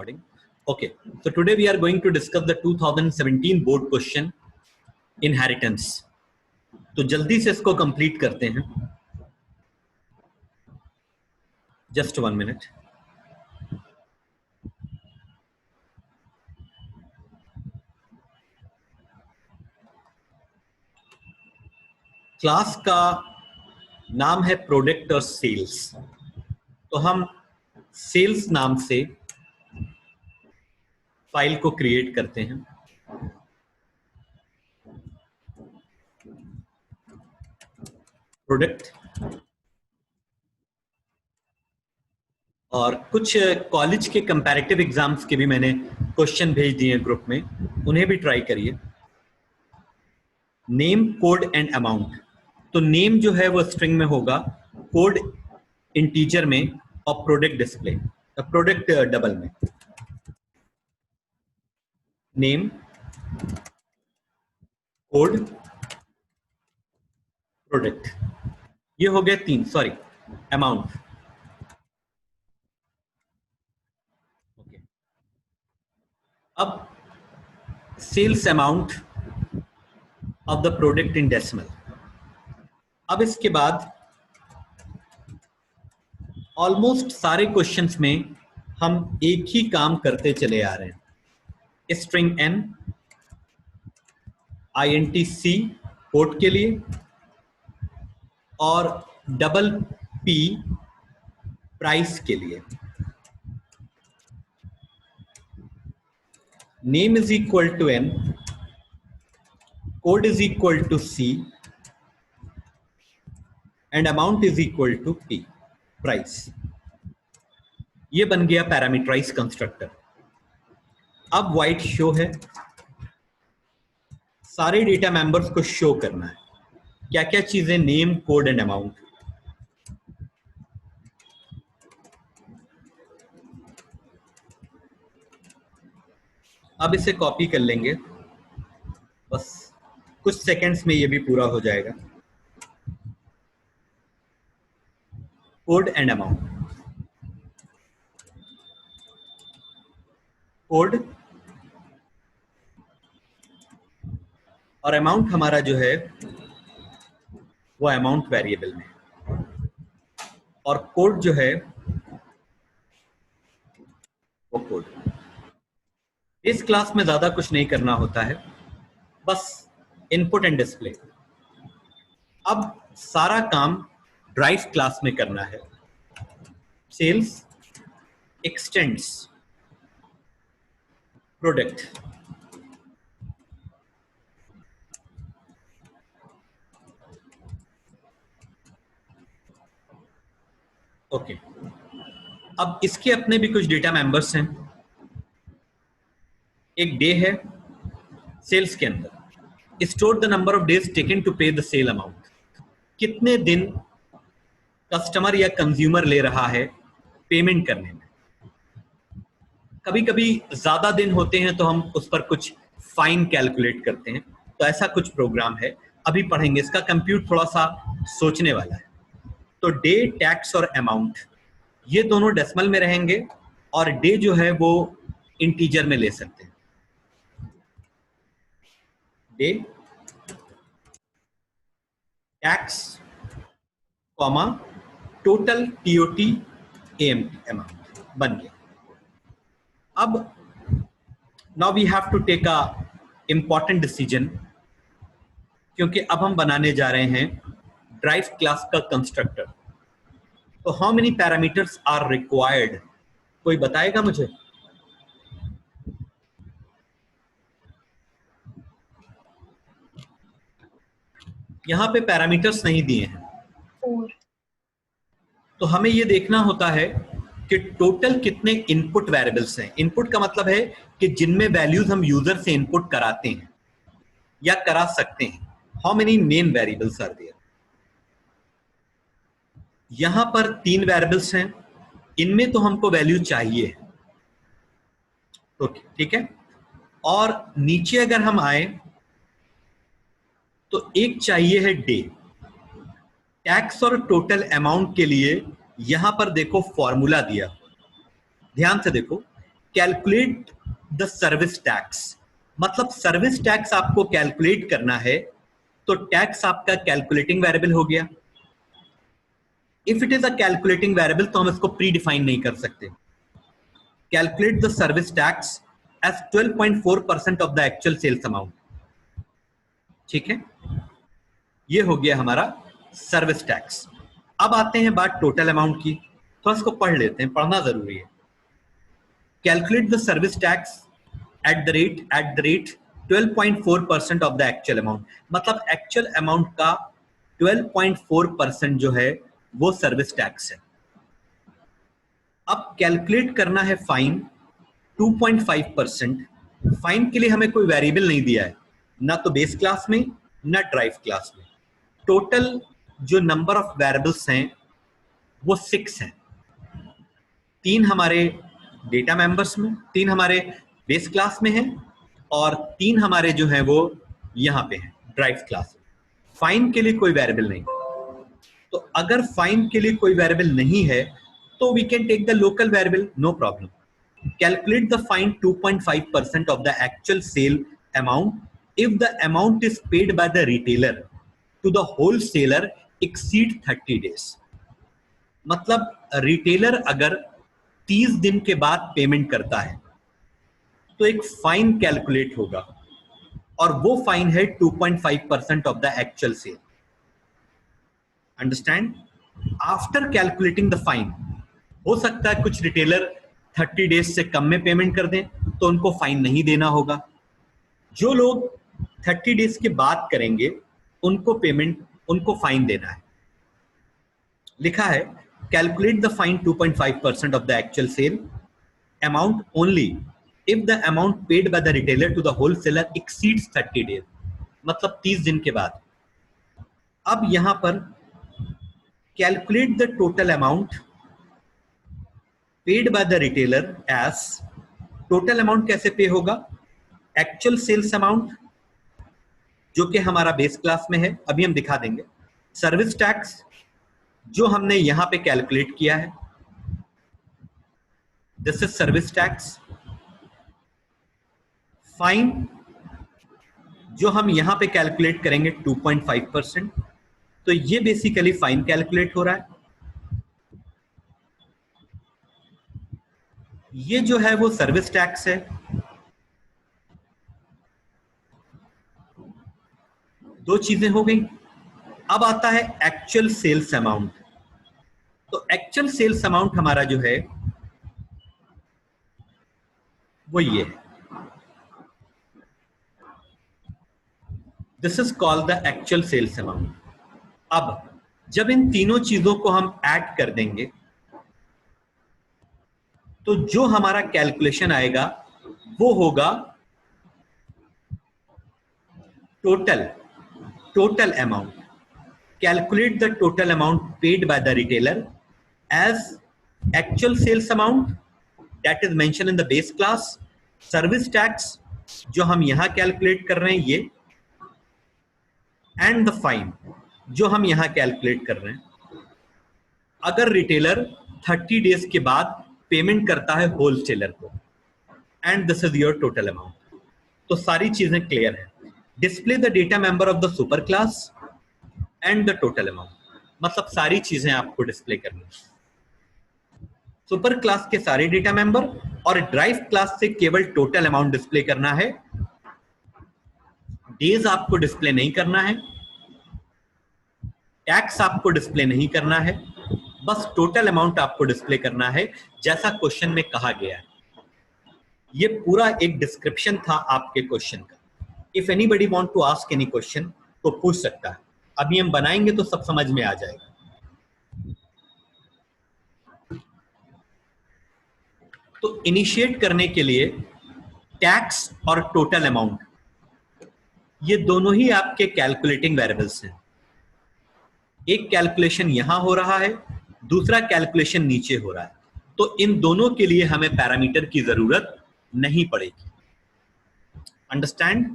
Recording. Okay, so today we are going to discuss the 2017 board question inheritance. तो जल्दी से इसको complete करते हैं. Just 1 minute. क्लास का नाम है प्रोडक्ट और सेल्स. तो हम सेल्स नाम से फाइल को क्रिएट करते हैं. प्रोडक्ट और कुछ कॉलेज के कंपैरेटिव एग्जाम्स के भी मैंने क्वेश्चन भेज दिए हैं ग्रुप में, उन्हें भी ट्राई करिए. Name, code and amount. तो नेम जो है वो स्ट्रिंग में होगा, कोड इंटीजर में और प्रोडक्ट डिस्प्ले प्रोडक्ट डबल में. नेम, कोड, प्रोडक्ट, ये हो गया 3. Sorry, amount. ओके, अब sales amount of the product in decimal. अब इसके बाद ऑलमोस्ट सारे क्वेश्चंस में हम एक ही काम करते चले आ रहे हैं. स्ट्रिंग n, INT-C कोड के लिए और डबल P प्राइस के लिए. Name is equal to n, code is equal to C and amount is equal to P price. ये बन गया पैरामीटराइज कंस्ट्रक्टर. अब वाइट शो है, सारे डेटा मेंबर्स को शो करना है. क्या क्या चीजें? Name, code and amount. अब इसे कॉपी कर लेंगे, बस कुछ सेकंड्स में ये भी पूरा हो जाएगा. Code and amount. कोड और अमाउंट हमारा जो है वो अमाउंट वेरिएबल में, और कोड जो है वो कोड. इस क्लास में ज्यादा कुछ नहीं करना होता है, बस इनपुट एंड डिस्प्ले. अब सारा काम ड्राइव क्लास में करना है. Sales x tends product. ओके, अब इसके अपने भी कुछ डेटा मेंबर्स हैं. एक डे है सेल्स के अंदर. Store the number of days taken to pay the sale amount. कितने दिन कस्टमर या कंज्यूमर ले रहा है पेमेंट करने में. कभी कभी ज्यादा दिन होते हैं तो हम उस पर कुछ फाइन कैलकुलेट करते हैं. तो ऐसा कुछ प्रोग्राम है, अभी पढ़ेंगे. इसका कंप्यूट थोड़ा सा सोचने वाला है. तो डे, टैक्स और अमाउंट ये दोनों डेसिमल में रहेंगे, और डे जो है वो इंटीजर में ले सकते हैं. Day, tax, comma, total TOT AMT amount बन गया. अब now we have to take a important decision, क्योंकि अब हम बनाने जा रहे हैं ड्राइव क्लास का कंस्ट्रक्टर. तो how many parameters are required? कोई बताएगा मुझे? यहां पे पैरामीटर्स नहीं दिए हैं. 4. तो हमें ये देखना होता है कि टोटल कितने इनपुट वेरिएबल्स हैं. इनपुट का मतलब है कि जिनमें वैल्यूज हम यूजर से इनपुट कराते हैं या करा सकते हैं. How many main variables are there? यहां पर 3 वेरिएबल्स हैं. इनमें तो हमको वैल्यू चाहिए, तो ठीक है. और नीचे अगर हम आए तो एक चाहिए है डे. टैक्स और टोटल अमाउंट के लिए यहां पर देखो फॉर्मूला दिया. ध्यान से देखो, कैलकुलेट द सर्विस टैक्स, मतलब सर्विस टैक्स आपको कैलकुलेट करना है, तो टैक्स आपका कैलकुलेटिंग वेरिएबल हो गया। If it is a calculating variable तो हम इसको प्री डिफाइन नहीं कर सकते। Calculate the service tax as 12.4% of the actual sales amount. ठीक है, ये हो गया हमारा सर्विस टैक्स। अब आते हैं बात टोटल अमाउंट की, तो इसको पढ़ लेते हैं, पढ़ना जरूरी है। Calculate the service tax at the rate 12.4% of the actual amount, मतलब एक्चुअल अमाउंट का 12.4% जो है वो सर्विस टैक्स है। अब कैलकुलेट करना है फाइन 2.5%। फाइन के लिए हमें कोई वेरिएबल नहीं दिया है, ना तो बेस क्लास में ना ड्राइव क्लास में। टोटल जो नंबर ऑफ वेरिएबल्स हैं वो 6 हैं। 3 हमारे डेटा मेंबर्स में, 3 हमारे बेस क्लास में हैं और 3 हमारे जो हैं वो यहाँ पे हैं ड्राइव क्लास में। फाइन के लिए कोई वेरिएबल नहीं। तो अगर फाइन के लिए कोई वेरिएबल नहीं है तो we can take the local variable, no problem. Calculate the fine 2.5% of the actual sale amount if the amount is paid by the retailer to the wholesaler exceed 30 days। मतलब retailer अगर 30 दिन के बाद payment करता है तो एक fine calculate होगा और वो फाइन है 2.5% of the actual sale. Understand? After calculating the fine, हो सकता है कुछ रिटेलर 30 डेज से कम में पेमेंट कर दें तो उनको फाइन नहीं देना होगा। जो लोग 30 डेज के बाद करेंगे उनको फाइन देना है। लिखा है calculate the fine 2.5% of the actual sale amount only if the amount paid by the retailer to the wholesaler exceeds 30 days, मतलब 30 दिन के बाद। अब यहां पर calculate the total amount paid by the retailer as, total amount कैसे pay होगा? Actual sales amount जो कि हमारा बेस क्लास में है, अभी हम दिखा देंगे। सर्विस टैक्स जो हमने यहां पे कैलकुलेट किया है, this is service tax. Fine जो हम यहां पे कैलकुलेट करेंगे 2.5%, तो ये बेसिकली फाइन कैलकुलेट हो रहा है। ये जो है वो सर्विस टैक्स है। दो चीजें हो गई। अब आता है एक्चुअल सेल्स अमाउंट। तो एक्चुअल सेल्स अमाउंट हमारा जो है वो ये है, this is called the actual sales amount. अब जब इन तीनों चीजों को हम ऐड कर देंगे तो जो हमारा कैलकुलेशन आएगा वो होगा total amount. Calculate the total amount paid by the retailer as actual sales amount that is mention in the base class, service tax जो हम यहां कैलकुलेट कर रहे हैं ये, एंड द फाइन जो हम यहां कैलकुलेट कर रहे हैं। अगर रिटेलर 30 डेज के बाद पेमेंट करता है होलसेलर को, and this is your total amount. तो सारी चीजें क्लियर है। Display the data member of the super class and the total amount, मतलब सारी चीजें आपको डिस्प्ले करनी है। सुपर क्लास के सारे डेटा मेंबर और ड्राइव क्लास से केवल टोटल अमाउंट डिस्प्ले करना है। डेज आपको डिस्प्ले नहीं करना है, टैक्स आपको डिस्प्ले नहीं करना है, बस टोटल अमाउंट आपको डिस्प्ले करना है जैसा क्वेश्चन में कहा गया है। ये पूरा एक डिस्क्रिप्शन था आपके क्वेश्चन का। If anybody want to ask any question तो पूछ सकता है। अभी हम बनाएंगे तो सब समझ में आ जाएगा। तो इनिशिएट करने के लिए टैक्स और टोटल अमाउंट ये दोनों ही आपके कैलकुलेटिंग वेरिएबल्स हैं। एक कैलकुलेशन यहां हो रहा है, दूसरा कैलकुलेशन नीचे हो रहा है, तो इन दोनों के लिए हमें पैरामीटर की जरूरत नहीं पड़ेगी। Understand?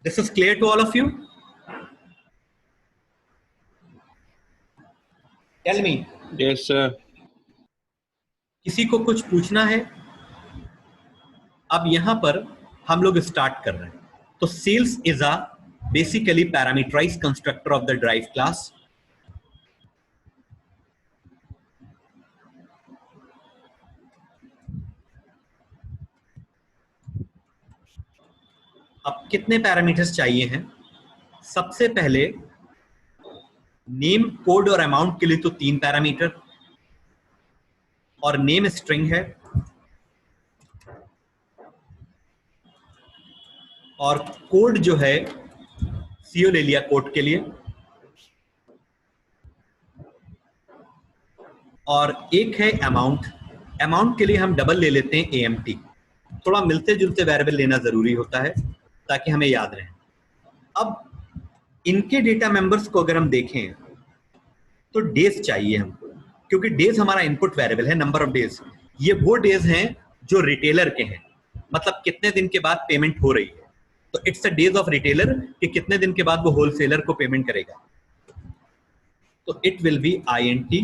This is clear to all of you? Tell me. Yes sir. किसी को कुछ पूछना है? अब यहां पर हम लोग स्टार्ट कर रहे हैं। तो sales is a basically parameterized constructor of the drive class. अब कितने पैरामीटर्स चाहिए हैं? सबसे पहले नेम, कोड और अमाउंट के लिए तो 3 पैरामीटर, और नेम स्ट्रिंग है, और कोड जो है सीओ ले लिया कोड के लिए, और एक है अमाउंट। अमाउंट के लिए हम डबल ले लेते हैं एएमटी। थोड़ा मिलते जुलते वेरिएबल लेना जरूरी होता है ताकि हमें याद रहे। अब इनके डेटा मेंबर्स को अगर हम देखें तो डेज चाहिए हमको, क्योंकि डेज हमारा इनपुट वेरिएबल है, नंबर ऑफ डेज। ये वो डेज हैं जो रिटेलर के हैं, मतलब कितने दिन के बाद पेमेंट हो रही है। तो it's a days of retailer कि कितने दिन के बाद वो होलसेलर को पेमेंट करेगा। तो it will be INT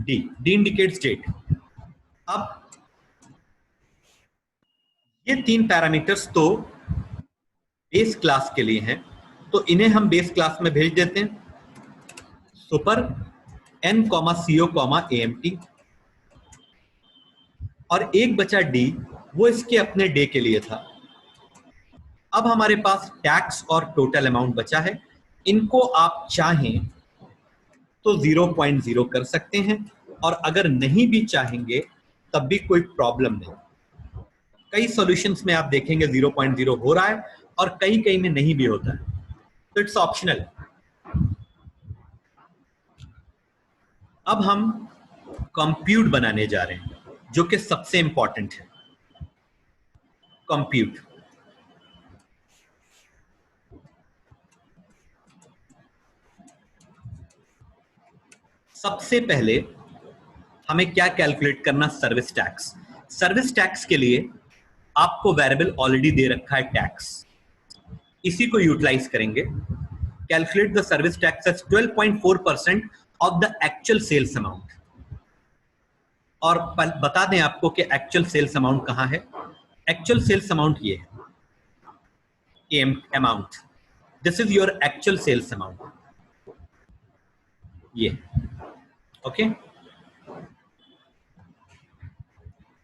D। D indicates date. अब ये 3 पैरामीटर्स तो बेस क्लास के लिए हैं, तो इन्हें हम बेस क्लास में भेज देते हैं। सुपर N, CO, AMT, और एक बचा D, वो इसके अपने डे के लिए था। अब हमारे पास टैक्स और टोटल अमाउंट बचा है। इनको आप चाहें तो 0.0 कर सकते हैं, और अगर नहीं भी चाहेंगे तब भी कोई प्रॉब्लम नहीं। कई सॉल्यूशंस में आप देखेंगे 0.0 हो रहा है और कहीं कहीं में नहीं भी होता है, तो इट्स ऑप्शनल। अब हम कंप्यूट बनाने जा रहे हैं, जो कि सबसे इंपॉर्टेंट है। कंप्यूट, सबसे पहले हमें क्या कैलकुलेट करना? Service tax. सर्विस टैक्स के लिए आपको वेरिएबल ऑलरेडी दे रखा है टैक्स, इसी को यूटिलाइज करेंगे। Calculate the service tax as 12.4% of the actual sales amount. और बता दें आपको कि एक्चुअल सेल्स अमाउंट कहां है। एक्चुअल सेल्स अमाउंट ये है, amount, this is your actual sales amount, ये। ओके,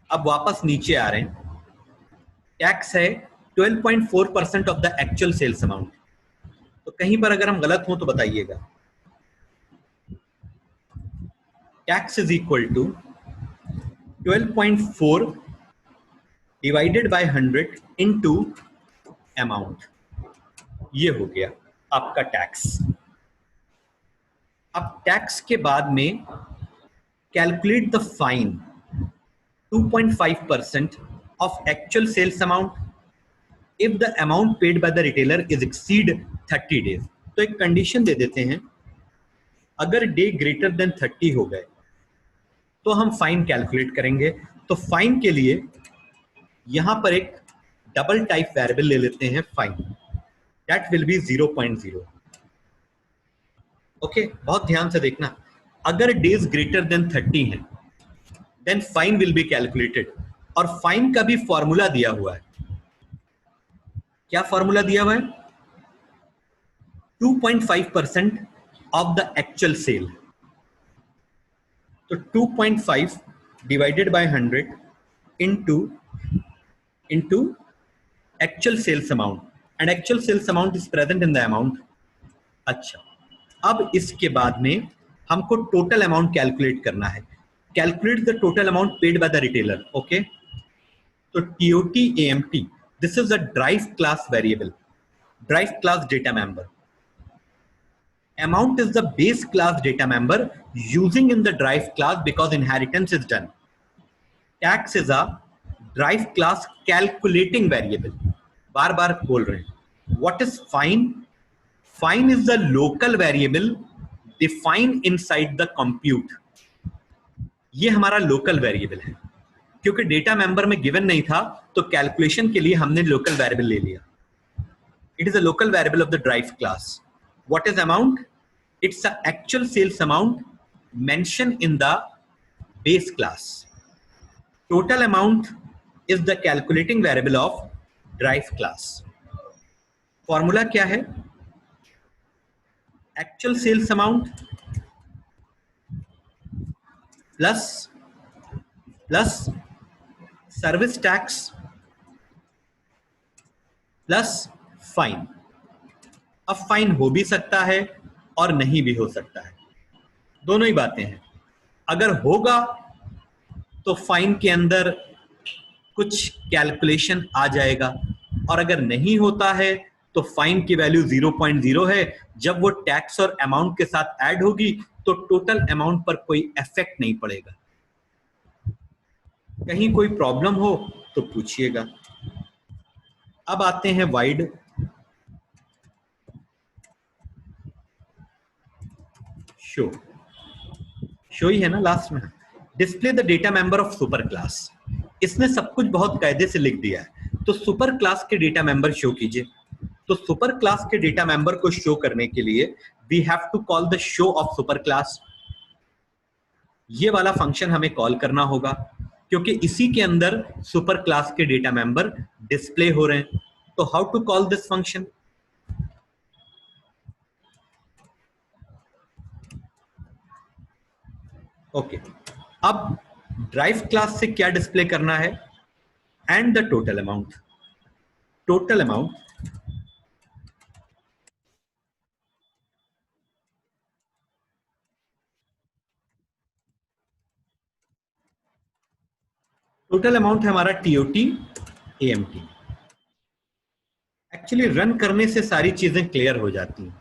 अब वापस नीचे आ रहे हैं। टैक्स है 12.4% of the actual sales amount. तो कहीं पर अगर हम गलत हो तो बताइएगा। Tax is equal to 12.4 divided by 100 into amount. ये हो गया आपका टैक्स। अब टैक्स के बाद में calculate the fine, 2.5% of actual sales amount if the amount paid by the retailer is exceed 30 days। तो एक कंडीशन दे देते हैं, अगर डे ग्रेटर देन 30 हो गए तो हम फाइन कैलकुलेट करेंगे। तो फाइन के लिए यहां पर एक डबल टाइप वेरिएबल ले लेते हैं, fine, that will be 0.0। Okay, बहुत ध्यान से देखना, अगर डेज ग्रेटर देन 30 है then fine will be calculated. और फाइन का भी फॉर्मूला दिया हुआ है। क्या फॉर्मूला दिया हुआ है? 2.5% ऑफ द एक्चुअल सेल। तो 2.5 divided by 100 into actual sales amount, and actual sales amount is present in the amount. अच्छा, अब इसके बाद में हमको टोटल अमाउंट कैलकुलेट करना है। Calculate the total amount paid by the retailer. Okay, तो TOT AMT, this is a drive class variable, drive class data member. Amount is the base class data member using in the drive class because inheritance is done. Tax is a drive class calculating variable. बार बार बोल रहे हैं। What is fine? Fine is the local variable defined inside the compute. ये हमारा local variable है, क्योंकि data member में given नहीं था तो कैलकुलेशन के लिए हमने लोकल वेरिएबल ले लिया। It is a local variable of the drive class. What is amount? It's a actual sales amount mention in the base class. Total amount is the calculating variable of drive class. Formula क्या है? Actual sales amount plus service tax plus fine. अब fine हो भी सकता है और नहीं भी हो सकता है, दोनों ही बातें हैं। अगर होगा तो फाइन के अंदर कुछ कैलकुलेशन आ जाएगा, और अगर नहीं होता है तो फाइन की वैल्यू 0.0 है। जब वो टैक्स और अमाउंट के साथ ऐड होगी तो टोटल अमाउंट पर कोई इफेक्ट नहीं पड़ेगा। कहीं कोई प्रॉब्लम हो तो पूछिएगा। अब आते हैं वाइड। शो ही है ना लास्ट में। Display the data member of super class. इसने सब कुछ बहुत कायदे से लिख दिया है। तो सुपर क्लास के डेटा मेंबर शो कीजिए। तो सुपर क्लास के डेटा मेंबर को शो करने के लिए we have to call the show of super class. ये वाला फंक्शन हमें कॉल करना होगा, क्योंकि इसी के अंदर सुपर क्लास के डेटा मेंबर डिस्प्ले हो रहे हैं। तो how to call this function? Okay, अब ड्राइव क्लास से क्या डिस्प्ले करना है? And the total amount. Total amount है हमारा टीओटी एएमटी। एक्चुअली रन करने से सारी चीजें क्लियर हो जाती हैं।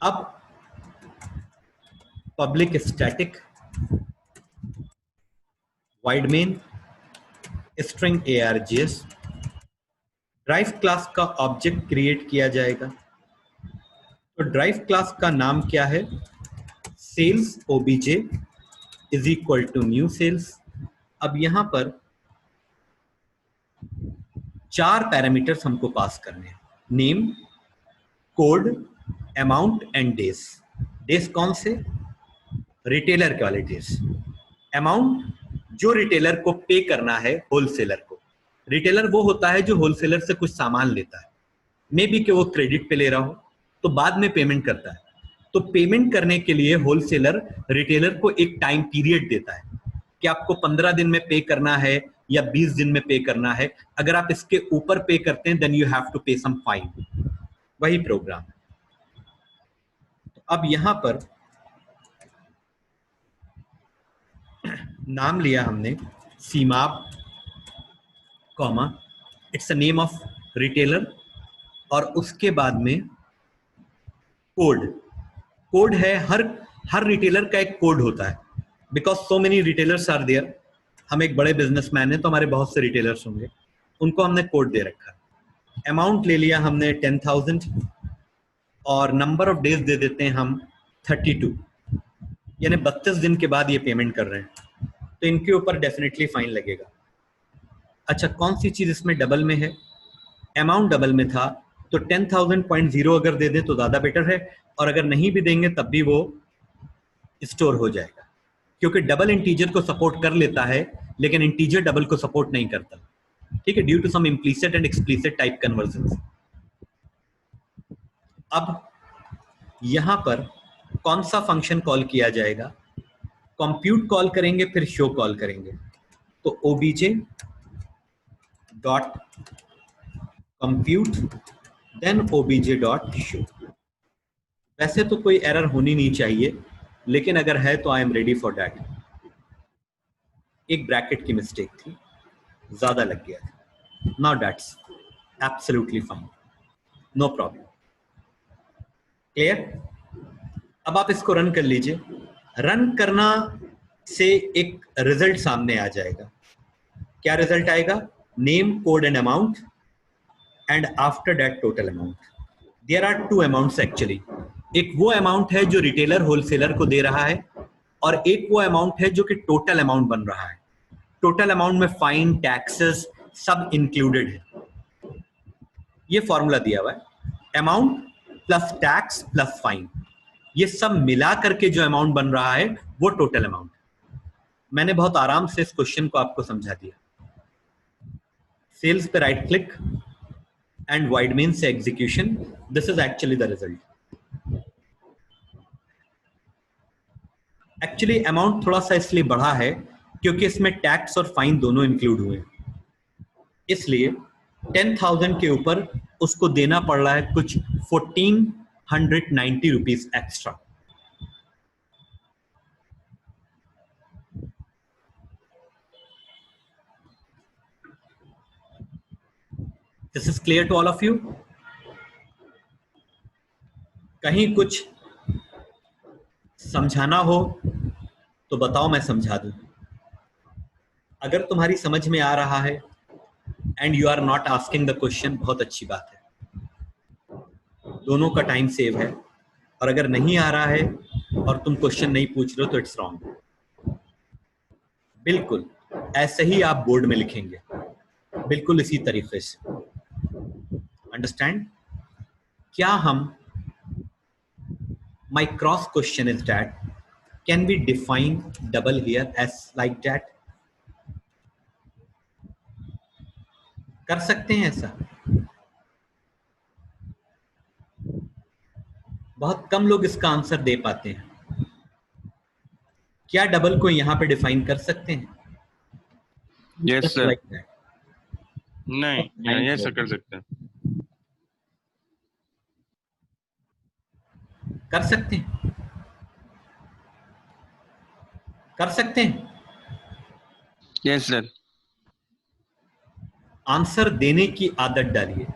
अब public static void main string args drive class का ऑब्जेक्ट क्रिएट किया जाएगा। तो ड्राइव क्लास का नाम क्या है? Sales OBJ is equal to new sales. अब यहां पर 4 पैरामीटर्स हमको पास करने हैं। Name, code, amount and days. Days कौन से? रिटेलर के वाले डेज। अमाउंट जो रिटेलर को पे करना है होलसेलर को। रिटेलर वो होता है जो होलसेलर से कुछ सामान लेता है, मे बी कि वो क्रेडिट पे ले रहा हो तो बाद में पेमेंट करता है। तो पेमेंट करने के लिए होलसेलर रिटेलर को एक टाइम पीरियड देता है कि आपको 15 दिन में पे करना है या 20 दिन में पे करना है। अगर आप इसके ऊपर पे करते हैं देन यू हैव टू पे सम फाइन। वही प्रोग्राम। तो अब यहां पर नाम लिया हमने सीमाप comma, it's a name of retailer, और उसके बाद में कोड है। हर रिटेलर का एक कोड होता है, because so many retailers are there. हम एक बड़े बिजनेसमैन हैं तो हमारे बहुत से रिटेलर्स होंगे, उनको हमने कोड दे रखा है। अमाउंट ले लिया हमने 10,000 और नंबर ऑफ डेज दे देते हैं हम 32, यानी 32 दिन के बाद ये पेमेंट कर रहे हैं तो इनके ऊपर डेफिनेटली फाइन लगेगा। अच्छा, कौन सी चीज इसमें डबल में है? अमाउंट डबल में था तो 10,000.0 अगर दे दें तो ज्यादा बेटर है, और अगर नहीं भी देंगे तब भी वो स्टोर हो जाएगा, क्योंकि डबल इंटीजर को सपोर्ट कर लेता है लेकिन इंटीजर डबल को सपोर्ट नहीं करता। ठीक है, due to some implicit and explicit type conversion. अब यहां पर कौन सा फंक्शन कॉल किया जाएगा? कंप्यूट कॉल करेंगे, फिर शो कॉल करेंगे। तो OBJ dot compute then OBJ dot show. वैसे तो कोई एरर होनी नहीं चाहिए, लेकिन अगर है तो I am ready for that. एक ब्रैकेट की मिस्टेक थी, ज्यादा लग गया था। Now that's absolutely fine, no problem. Clear? अब आप इसको रन कर लीजिए। रन करना से एक रिजल्ट सामने आ जाएगा। क्या रिजल्ट आएगा? Name, code and amount, and after that total amount. There are 2 amounts actually. एक वो अमाउंट है जो रिटेलर होलसेलर को दे रहा है, और एक वो अमाउंट है जो कि टोटल अमाउंट बन रहा है। टोटल अमाउंट में फाइन, टैक्सेस सब इंक्लूडेड है। ये फॉर्मूला दिया हुआ है, amount plus tax plus fine, ये सब मिला करके जो अमाउंट बन रहा है वो टोटल अमाउंट। मैंने बहुत आराम से इस क्वेश्चन को आपको समझा दिया। सेल्स पे राइट क्लिक एंड वाइड मेन से execution. This is actually the result. Actually amount थोड़ा सा इसलिए बढ़ा है क्योंकि इसमें टैक्स और फाइन दोनों इंक्लूड हुए, इसलिए 10,000 के ऊपर उसको देना पड़ रहा है कुछ 1490 rupees extra. This is clear to all of you? कहीं कुछ समझाना हो तो बताओ, मैं समझा दूं. अगर तुम्हारी समझ में आ रहा है and you are not asking the question, बहुत अच्छी बात है, दोनों का टाइम सेव है. और अगर नहीं आ रहा है और तुम क्वेश्चन नहीं पूछ रहे हो तो इट्स रॉन्ग. बिल्कुल ऐसे ही आप बोर्ड में लिखेंगे, बिल्कुल इसी तरीके से. अंडरस्टैंड? क्या हम, my cross question is that can we define double here as like that? कर सकते हैं ऐसा? बहुत कम लोग इसका आंसर दे पाते हैं. क्या डबल को यहां पे डिफाइन कर सकते हैं? Yes sir. like that. नहीं, ऐसा कर सकते हैं. कर सकते हैं, कर सकते हैं. Yes sir. आंसर देने की आदत डालिए.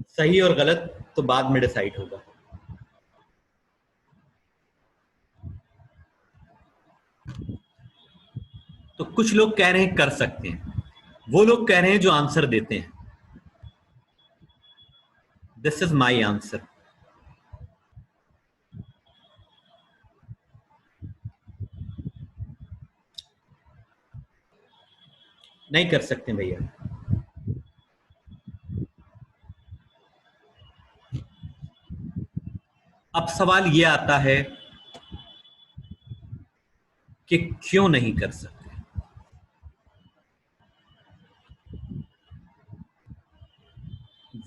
सही और गलत तो बाद में डिसाइड होगा. तो कुछ लोग कह रहे हैं कर सकते हैं, वो लोग कह रहे हैं जो आंसर देते हैं. This is my answer. नहीं कर सकते भैया. अब सवाल ये आता है कि क्यों नहीं कर सकते.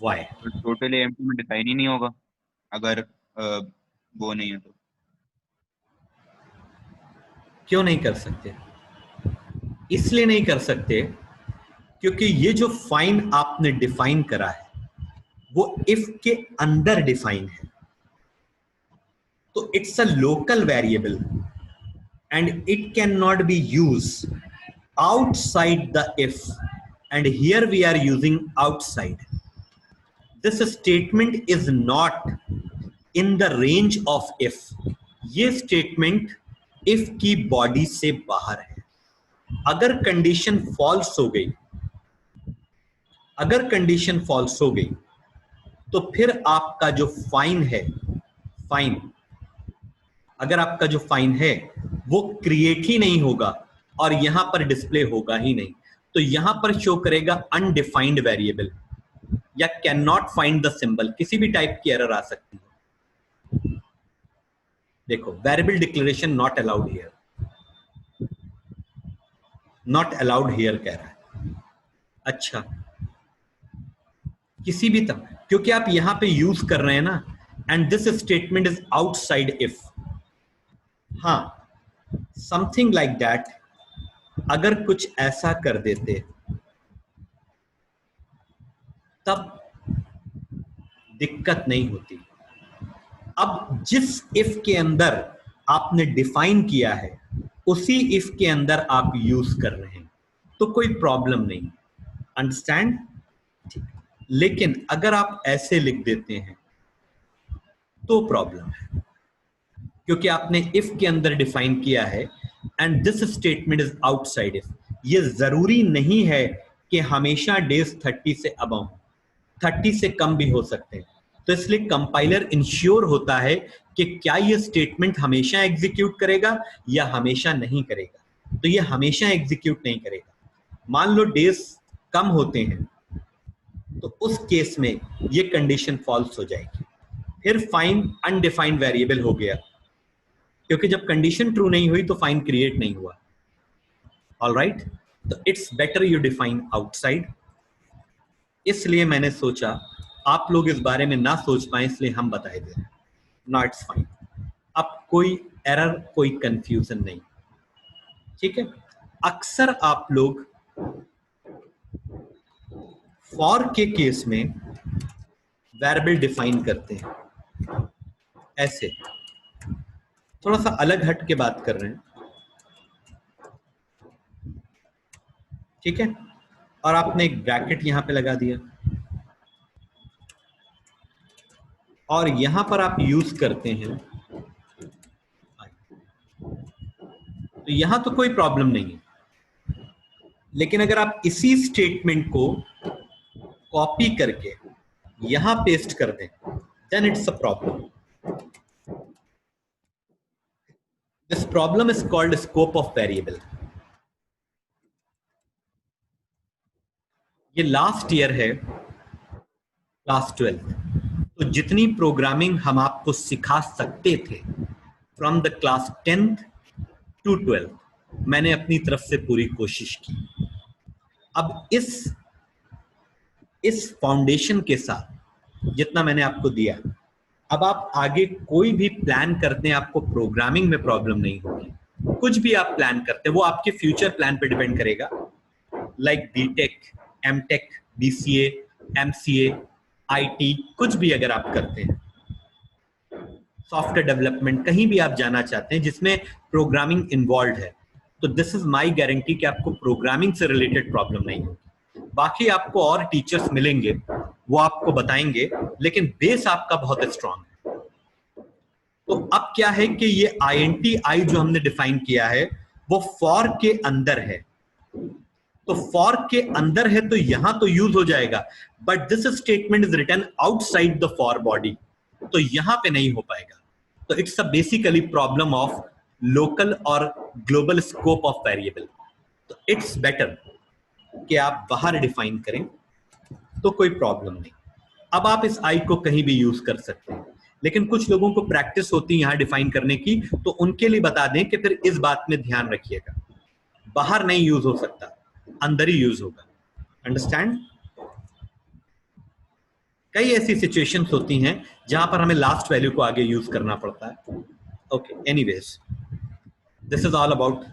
वाई? टोटल एएमटी में डिफाइन ही नहीं होगा अगर वो नहीं है तो. क्यों नहीं कर सकते? इसलिए नहीं कर सकते क्योंकि ये जो फाइन आपने डिफाइन करा है वो इफ के अंदर डिफाइन है, तो it's a local variable and it can not be use outside the if, and here we are using outside. This statement is not in the range of if. ये statement if की body से बाहर है. अगर condition false हो गई, अगर condition false हो गई तो फिर आपका जो फाइन है, फाइन, अगर आपका जो फाइन है वो क्रिएट ही नहीं होगा और यहां पर डिस्प्ले होगा ही नहीं, तो यहां पर शो करेगा अनडिफाइंड वेरिएबल या can not find the symbol. किसी भी टाइप की एरर आ सकती है. देखो, variable declaration not allowed here, not allowed here कह रहा है. अच्छा, किसी भी तरह, क्योंकि आप यहां पे यूज कर रहे हैं ना, and this statement is outside if. हाँ, समथिंग लाइक दैट. अगर कुछ ऐसा कर देते तब दिक्कत नहीं होती. अब जिस इफ के अंदर आपने डिफाइन किया है उसी इफ के अंदर आप यूज कर रहे हैं, तो कोई प्रॉब्लम नहीं. अंडरस्टैंड? ठीक. लेकिन अगर आप ऐसे लिख देते हैं तो प्रॉब्लम है, क्योंकि आपने इफ के अंदर डिफाइन किया है and this statement is outside if. ये जरूरी नहीं है कि हमेशा डेज 30 से अबव, 30 से कम भी हो सकते हैं. तो इसलिए कंपाइलर इंश्योर होता है कि क्या ये स्टेटमेंट हमेशा एग्जीक्यूट करेगा या हमेशा नहीं करेगा. तो ये हमेशा एग्जीक्यूट नहीं करेगा. मान लो डेज कम होते हैं तो उस केस में ये कंडीशन फॉल्स हो जाएगी. फिर फाइन अनडिफाइंड वेरिएबल हो गया, क्योंकि जब कंडीशन ट्रू नहीं हुई तो फाइन क्रिएट नहीं हुआ. ऑल राइट, तो it's better you define outside. इसलिए मैंने सोचा आप लोग इस बारे में ना सोच पाए, इसलिए हम बताए दे रहे हैं। No it's fine. अब कोई एरर, कोई कंफ्यूजन नहीं, ठीक है। अक्सर आप लोग फॉर के केस में वेरिएबल डिफाइन करते हैं ऐसे, थोड़ा सा अलग हट के बात कर रहे हैं, ठीक है। और आपने एक ब्रैकेट यहां पे लगा दिया और यहां पर आप यूज करते हैं, तो यहां तो कोई प्रॉब्लम नहीं है। लेकिन अगर आप इसी स्टेटमेंट को कॉपी करके यहां पेस्ट कर दें, then it's a problem. This problem is called scope of variable. ये लास्ट ईयर है, क्लास 12। तो जितनी प्रोग्रामिंग हम आपको सिखा सकते थे from the class 10th to 12th, मैंने अपनी तरफ से पूरी कोशिश की। अब इस फाउंडेशन के साथ जितना मैंने आपको दिया, अब आप आगे कोई भी प्लान करते हैं, आपको प्रोग्रामिंग में प्रॉब्लम नहीं होगी। कुछ भी आप प्लान करते हैं वो आपके फ्यूचर प्लान पे डिपेंड करेगा, like BTech, MTech, BCA, MCA, IT, कुछ भी अगर आप करते हैं, सॉफ्टवेयर डेवलपमेंट, कहीं भी आप जाना चाहते हैं जिसमें प्रोग्रामिंग इन्वॉल्व है, तो दिस इज माय गारंटी कि आपको प्रोग्रामिंग से रिलेटेड प्रॉब्लम नहीं होगी। बाकी आपको और टीचर्स मिलेंगे, वो आपको बताएंगे, लेकिन बेस आपका बहुत स्ट्रांग है। तो अब क्या है कि ये INTI जो हमने डिफाइन किया है वो फॉर के अंदर है। तो फॉर के अंदर है तो यहां तो यूज हो जाएगा, but this statement is written outside the for body, तो यहां पे नहीं हो पाएगा। तो it's a basically problem of local और ग्लोबल स्कोप ऑफ वेरिएबल। तो इट्स बेटर कि आप बाहर डिफाइन करें, तो कोई प्रॉब्लम नहीं। अब आप इस आई को कहीं भी यूज कर सकते हैं, लेकिन कुछ लोगों को प्रैक्टिस होती है यहां डिफाइन करने की, तो उनके लिए बता दें कि फिर इस बात में ध्यान रखिएगा, बाहर नहीं यूज हो सकता, अंदर ही यूज होगा। अंडरस्टैंड? कई ऐसी सिचुएशंस होती हैं जहां पर हमें लास्ट वैल्यू को आगे यूज करना पड़ता है। Okay, anyways, this is all about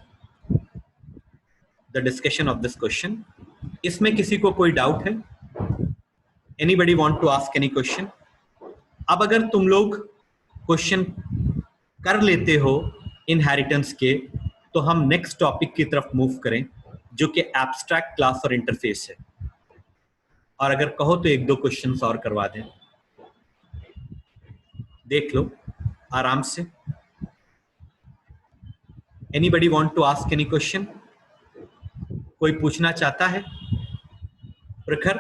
the discussion of this question. इसमें किसी को कोई डाउट है? Anybody want to ask any question? अब अगर तुम लोग क्वेश्चन कर लेते हो इनहेरिटेंस के, तो हम नेक्स्ट टॉपिक की तरफ मूव करें, जो कि एब्स्ट्रैक्ट क्लास और इंटरफेस है। और अगर कहो तो एक दो क्वेश्चंस और करवा दें, देख लो आराम से। Anybody want to ask any question? कोई पूछना चाहता है? प्रखर,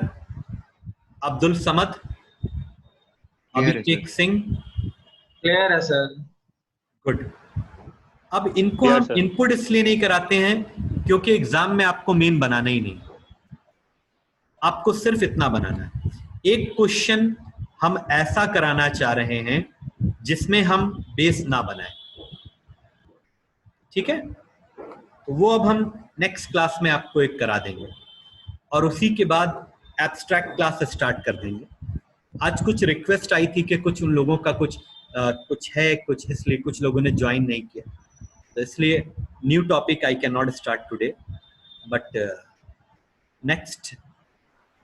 अब्दुल समद, अभिषेक सिंह? क्लियर है सर। गुड। अब इनको हम इनपुट इसलिए नहीं कराते हैं क्योंकि एग्जाम में आपको मेन बनाना ही नहीं, आपको सिर्फ इतना बनाना है। एक क्वेश्चन हम ऐसा कराना चाह रहे हैं जिसमें हम बेस ना बनाएं, ठीक है? तो वो अब हम नेक्स्ट क्लास में आपको एक करा देंगे और उसी के बाद एब्स्ट्रैक्ट क्लास स्टार्ट कर देंगे। आज कुछ रिक्वेस्ट आई थी कि कुछ उन लोगों का कुछ है कुछ, इसलिए कुछ लोगों ने ज्वाइन नहीं किया, तो इसलिए new topic I can not start today, but next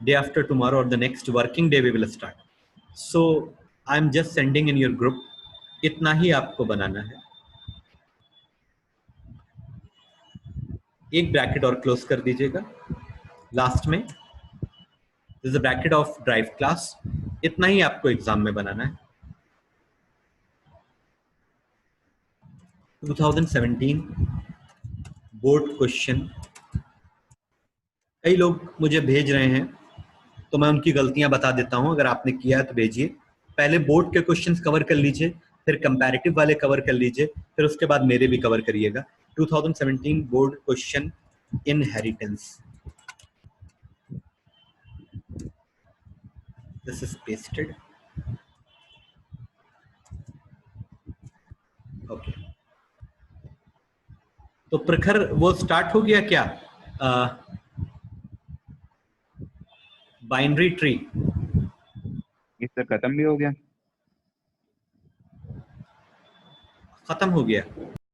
day after tomorrow or the next working day we will start. So I am just sending in your group, इतना ही आपको बनाना है। एक ब्रैकेट और क्लोज कर दीजिएगा लास्ट में, this is a bracket of drive class. इतना ही आपको एग्जाम में बनाना है। 2017 बोर्ड क्वेश्चन कई लोग मुझे भेज रहे हैं, तो मैं उनकी गलतियां बता देता हूं। अगर आपने किया है तो भेजिए। पहले बोर्ड के क्वेश्चंस कवर कर लीजिए, फिर कंपैरेटिव वाले कवर कर लीजिए, फिर उसके बाद मेरे भी कवर करिएगा। 2017 board question inheritance, this is pasted. Okay, तो प्रखर वो स्टार्ट हो गया क्या? बाइनरी ट्री ये सर खत्म भी हो गया। खत्म हो गया।